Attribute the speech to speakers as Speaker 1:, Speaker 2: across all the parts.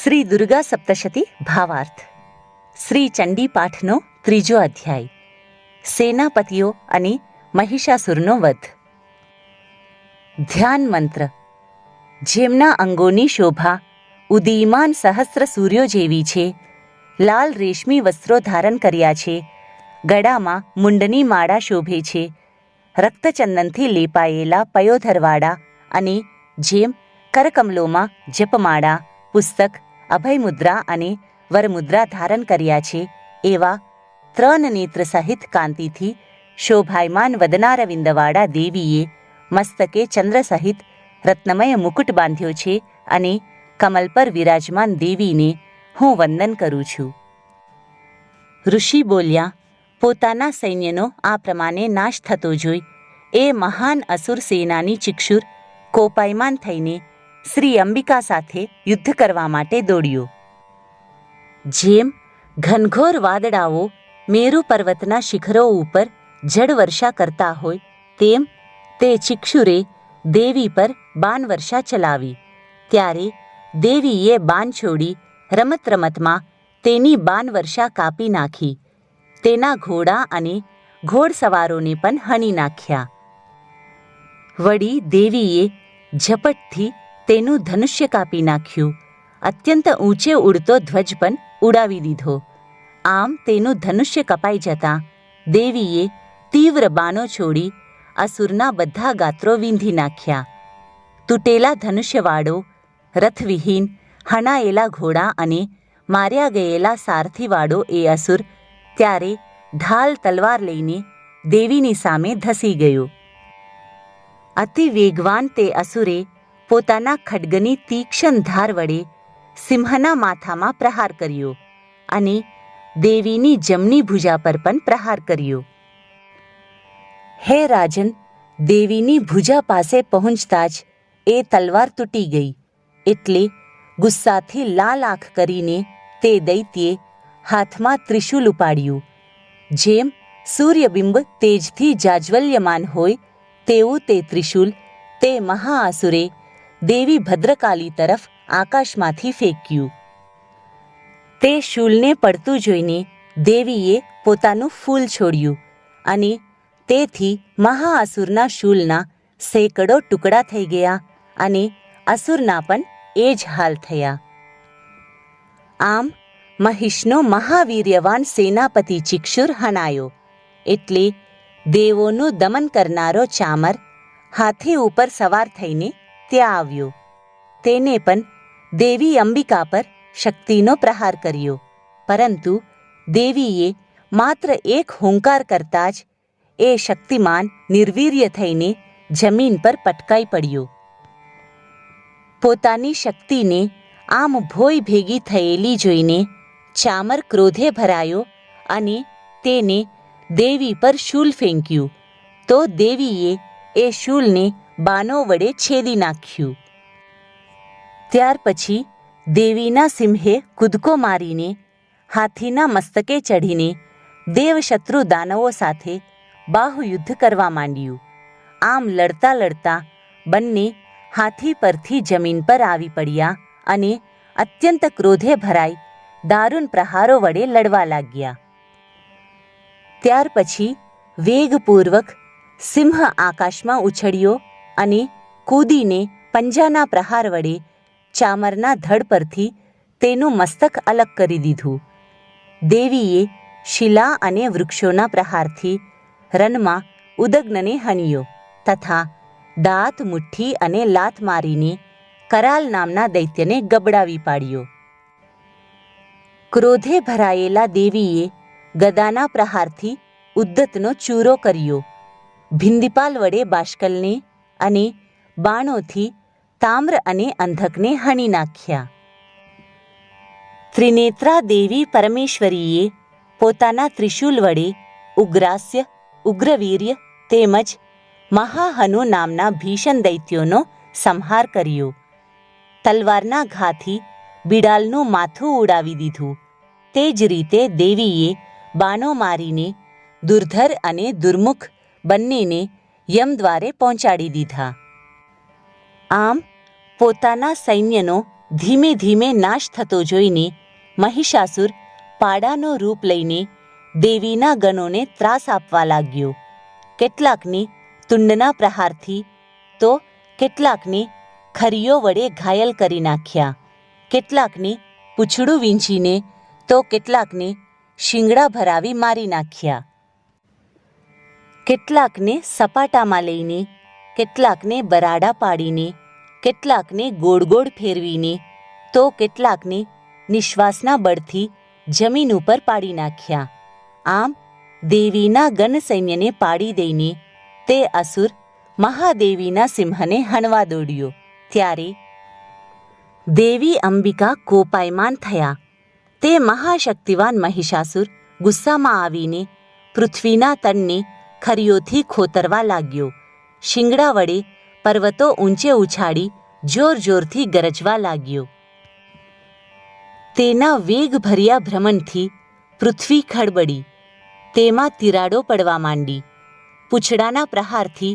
Speaker 1: શ્રી દુર્ગા સપ્તશતી ભાવાર્થ. શ્રી ચંડી પાઠનો 3જો અધ્યાય. સેનાપતિઓ અને મહિષાસુરનો વધ. ધ્યાન મંત્ર. જેમના અંગોની શોભા ઉદીયમાન સહસ્ર સૂર્યો જેવી છે, લાલ રેશમી વસ્ત્રો ધારણ કર્યા છે, ગળામાં મુંડની માળા શોભે છે, રક્તચંદનથી લેપાયેલા પયોધરવાળા અને જેમ કરકમલોમાં જપમાળા, પુસ્તક, અભયમુદ્રા અને વરમુદ્રા ધારણ કર્યા છે, એવા 3 નેત્ર સહિત કાંતિથી શોભાયમાન વદનારવિંદવાળા દેવીએ મસ્તકે ચંદ્ર સહિત રત્નમય મુકુટ બાંધ્યો છે અને કમલ પર વિરાજમાન દેવીને હું વંદન કરું છું. ઋષિ બોલ્યા, પોતાના સૈન્યનો આ પ્રમાણે નાશ થતો જોઈ એ મહાન અસુર સેનાની ચિક્ષુર કોપાયમાન થઈને શ્રી અંબિકા સાથે યુદ્ધ કરવા માટે દોડ્યો. જેમ ઘનઘોર વાદળાઓ મેરુ પર્વતના શિખરો ઉપર જળવર્ષા કરતા હોય તેમ તે ચિક્ષુરે દેવી પર બાણવર્ષા ચલાવી. ત્યારે દેવીએ બાણ છોડી રમત રમતમાં તેની બાણવર્ષા કાપી નાખી. તેના ઘોડા અને ઘોડસવારોને પણ હણી નાખ્યા. વળી દેવીએ ઝપટથી તેનું ધનુષ્ય કાપી નાખ્યું. અત્યંત ઊંચે ઉડતો ધ્વજ પણ ઉડાવી દીધો. આમ તેનું ધનુષ્ય કપાઈ જતાં દેવીએ તીવ્ર બાણો છોડી અસુરના બધા ગાત્રો વીંધી નાખ્યા. તૂટેલા ધનુષ્યવાળો, રથવિહીન, હણાયેલા ઘોડા અને માર્યા ગયેલા સારથીવાળો એ અસુર ત્યારે ઢાલ તલવાર લઈને દેવીની સામે ધસી ગયો. અતિ વેગવાન તે અસુરે પોતાના ખડગની તીક્ષ્ણ ધાર વડે સિંહના માથામાં પ્રહાર કર્યો અને દેવીની જમણી ભુજા પર પણ પ્રહાર કર્યો. હે રાજન, દેવીની ભુજા પાસે પહોંચતા જ એ તલવાર તૂટી ગઈ. એટલે ગુસ્સાથી લાલ આંખ કરીને તે દૈત્યે હાથમાં ત્રિશૂલ ઉપાડ્યું. જેમ સૂર્યબિંબ તેજથી જાજ્વલ્યમાન હોય તેવું તે ત્રિશૂલ તે મહાઅસુરે દેવી ભદ્રકાલી તરફ આકાશમાંથી ફેંક્યું. તે શૂલને પડતું જોઈને દેવીએ પોતાનું ફૂલ છોડ્યું અને તેથી મહાઅસુરના શૂલના સેંકડો ટુકડા થઈ ગયા અને અસુરના પણ એ જ હાલ થયા. આમ મહિષનો મહાવીર્યવાન સેનાપતિ ચિક્ષુર હણાયો. એટલે દેવોનું દમન કરનારો ચામર હાથી ઉપર સવાર થઈને ત્યાં આવ્યો. તેને પણ દેવી અંબિકા પર શક્તિનો પ્રહાર કર્યો. પરંતુ દેવીએ માત્ર એક હુંકાર કરતાં જ એ શક્તિમાન નિર્વીર્ય થઈને જમીન પર પટકાઈ પડ્યો. પોતાની શક્તિને આમ ભોય ભેગી થયેલી જોઈને ચામર ક્રોધે ભરાયો અને તેને દેવી પર શૂલ ફેંક્યું. તો દેવીએ એ શૂલને બાણો વડે છેદી નાખ્યું. ત્યાર પછી દેવીના સિંહે કૂદકો મારીને હાથીના મસ્તકે ચઢીને દેવશત્રુ દાનવો સાથે બાહુયુદ્ધ કરવા માંડ્યું. આમ લડતા લડતા બંને હાથી પરથી જમીન પર આવી પડ્યા અને અત્યંત ક્રોધે ભરાઈ દારૂણ પ્રહારો વડે લડવા લાગ્યા. ત્યાર પછી વેગપૂર્વક સિંહ આકાશમાં ઉછળ્યો અને કૂદીને પંજાના પ્રહાર વડે ચામરના ધડ પરથી તેનું મસ્તક અલગ કરી દીધું. દેવીએ શિલા અને વૃક્ષોના પ્રહારથી રણમાં ઉદગ્નને હણ્યો તથા દાંત, મુઠ્ઠી અને લાત મારીને કરાલ નામના દૈત્યને ગબડાવી પાડ્યો. ક્રોધે ભરાયેલા દેવીએ ગદાના પ્રહારથી ઉદ્ધતનો ચૂરો કર્યો. ભિંદીપાલ વડે બાષ્કલને અને બાણોથી તામ્ર અને અંધકને હણી નાખ્યા. ત્રિનેત્રા દેવી પરમેશ્વરીએ પોતાના ત્રિશૂલ વડે ઉગ્રાસ્ય, ઉગ્રવીર્ય તેમજ મહાહનુ નામના ભીષણ દૈત્યોનો સંહાર કર્યો. તલવારના ઘાથી બિડાલનું માથું ઉડાવી દીધું. તે જ રીતે દેવીએ બાણો મારીને દુર્ધર અને દુર્મુખ બંનેને યમદ્વારે પહોંચાડી દીધા. આમ પોતાના સૈન્યનો ધીમે ધીમે નાશ થતો જોઈને મહિષાસુર પાડાનો રૂપ લઈને દેવીના ગણોને ત્રાસ આપવા લાગ્યો. કેટલાકને તુંડના પ્રહારથી તો કેટલાકને ખરીઓ વડે ઘાયલ કરી નાખ્યા, કેટલાકને પૂંછડું વીંચીને તો કેટલાકને શિંગડા ભરાવી મારી નાખ્યા, કેટલાકને સપાટામાં લઈને, કેટલાકને બરાડા પાડીને, કેટલાકને ગોળ ગોળ ફેરવીને તો કેટલાકને નિશ્વાસના બળથી જમીન ઉપર પાડી નાખ્યા. આમ દેવીના ગણ સૈન્યને પાડી દઈને તે અસુર મહાદેવીના સિંહને હણવા દોડ્યો. ત્યારે દેવી અંબિકા કોપાયમાન થયા. તે મહાશક્તિવાન મહિષાસુર ગુસ્સામાં આવીને પૃથ્વીના તળને ખરીઓથી ખોતરવા લાગ્યો. શિંગડા વડે પર્વતો ઊંચે ઉછાળી જોર જોરથી ગરજવા લાગ્યો. તેના વેગભર્યા ભ્રમણથી પૃથ્વી ખડબડી, તેમાં તિરાડો પડવા માંડી. પૂંછડાના પ્રહારથી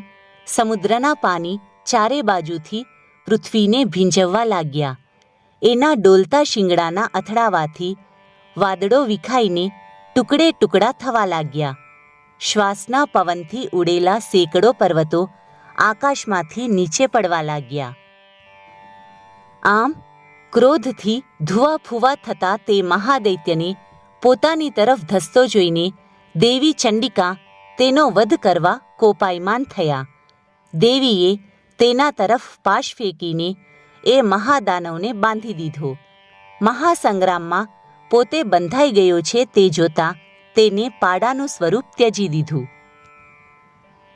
Speaker 1: સમુદ્રના પાણી ચારે બાજુથી પૃથ્વીને ભીંજવવા લાગ્યા. એના ડોલતા શિંગડાના અથડાવાથી વાદળો વિખાઈને ટુકડે ટુકડા થવા લાગ્યા. શ્વાસના પવનથી ઉડેલા સેંકડો પર્વતો આકાશમાંથી નીચે પડવા લાગ્યા. આમ ક્રોધથી ધુવા ફુવા થતા તે મહાદૈત્યને પોતાની તરફ ધસતો જોઈને દેવી ચંડિકા તેનો વધ કરવા કોપાયમાન થયા. દેવીએ તેના તરફ પાશ ફેંકીને એ મહાદાનવને બાંધી દીધો. મહાસંગ્રામમાં પોતે બંધાઈ ગયો છે તે જોતા તેને પાડાનું સ્વરૂપ ત્યજી દીધું.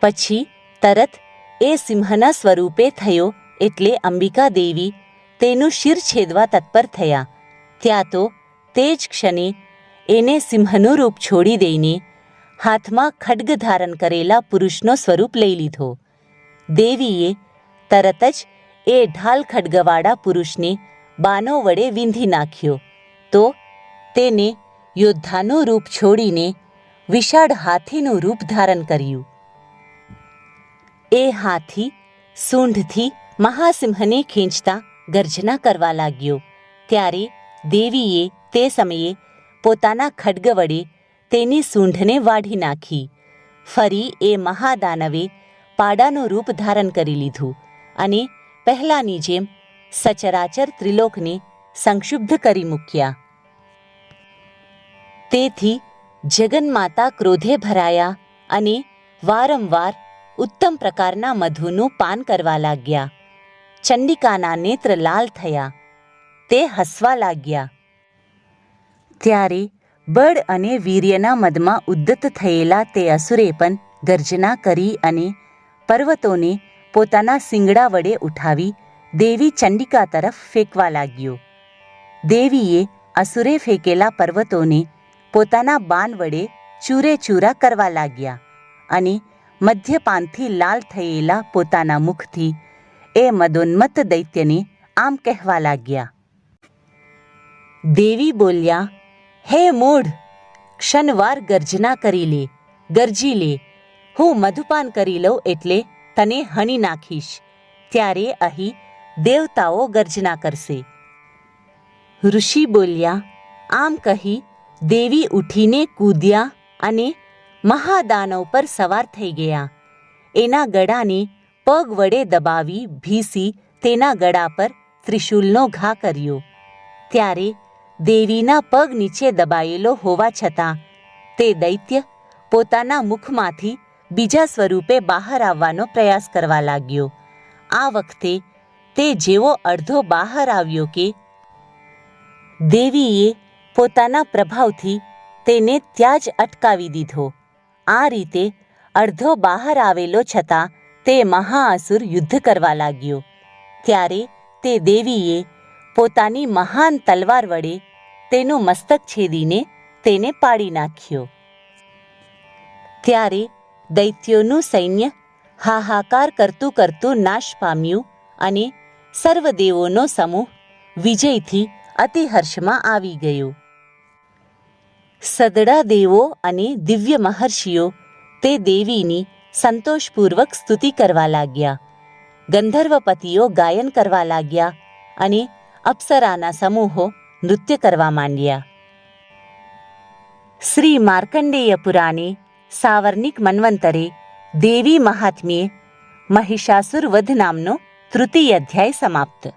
Speaker 1: પછી તરત એ સિંહના સ્વરૂપે થયો એટલે અંબિકા દેવી તેનું શિર છેદવા તત્પર થયા. ત્યાં તો તે જ ક્ષણે એને સિંહનું રૂપ છોડી દઈને હાથમાં ખડ્ગ ધારણ કરેલા પુરુષનો સ્વરૂપ લઈ લીધો. દેવીએ તરત જ એ ઢાલ ખડગવાળા પુરુષને બાનો વડે વીંધી નાખ્યો. તો તેને યોદ્ધાનું રૂપ છોડીને વિશાળ હાથીનું રૂપ ધારણ કર્યું. એ હાથી સૂંઢથી મહાસિંહને ખેંચતા ગર્જના કરવા લાગ્યો. ત્યારે દેવીએ તે સમયે પોતાના ખડગ વડે તેની સૂંઢને વાઢી નાખી. ફરી એ મહાદાનવે પાડાનું રૂપ ધારણ કરી લીધું અને પહેલાંની જેમ સચરાચર ત્રિલોકને સંક્ષુબ્ધ કરી મૂક્યા. તેથી જગન્માતા ક્રોધે ભરાયા અને વારંવાર ઉત્તમ પ્રકારના મધુનું પાન કરવા લાગ્યા. ચંડિકાના નેત્ર લાલ થયા, તે હસવા લાગ્યા. ત્યારે બળ અને વીર્યના મદમાં ઉદ્ધત થયેલા તે અસુરે પણ ગર્જના કરી અને પર્વતોને પોતાના શિંગડા વડે ઉઠાવી દેવી ચંડિકા તરફ ફેંકવા લાગ્યો. દેવીએ અસુરે ફેંકેલા પર્વતોને પોતાના બાણ વડે ચૂરે ચૂરા કરવા લાગ્યા અને મદ્યપાનથી લાલ થયેલા પોતાના મુખથી એ મદોન્મત્ત દૈત્યને આમ કહેવા લાગ્યા. દેવી બોલ્યા, હે મૂઢ, ક્ષણવાર ગર્જના કરી લે, ગરજી લે. હું મધુપાન કરી લઉં એટલે તને હણી નાખીશ. ત્યારે અહીં દેવતાઓ ગર્જના કરશે. ઋષિ બોલ્યા. આમ કહી દેવી ઉઠીને કૂદ્યા અને મહાદાનવ પર સવાર થઈ ગયા. એના ગળાને પગ વડે દબાવી ભીસી તેના ગળા પર ત્રિશૂલનો ઘા કર્યો. ત્યારે દેવીના પગ નીચે દબાયેલો હોવા છતાં તે દૈત્ય પોતાના મુખમાંથી બીજા સ્વરૂપે બહાર આવવાનો પ્રયાસ કરવા લાગ્યો. આ વખતે તે જેવો અડધો બહાર આવ્યો કે દેવીએ પોતાના પ્રભાવથી તેને ત્યાં જ અટકાવી દીધો. આ રીતે અડધો બહાર આવેલો છતાં તે મહાઅસુર યુદ્ધ કરવા લાગ્યો. ત્યારે તે દેવીએ પોતાની મહાન તલવાર વડે તેનું મસ્તક છેદીને તેને પાડી નાખ્યો. ત્યારે દૈત્યોનું સૈન્ય હાહાકાર કરતું કરતું નાશ પામ્યું અને સર્વદેવોનો સમૂહ વિજયથી અતિહર્ષમાં આવી ગયો. સદડા દેવો અને દિવ્ય મહર્ષિઓ તે દેવીની સંતોષપૂર્વક સ્તુતિ કરવા લાગ્યા. ગંધર્વપતિઓ ગાયન કરવા લાગ્યા અને અપ્સરાના સમૂહો નૃત્ય કરવા માંડ્યા. શ્રી માર્કંડેય પુરાણે સાવર્ણિક મન્વંતરે દેવી મહાત્મ્યે મહિષાસુર વધ નામનો તૃતીય અધ્યાય સમાપ્ત.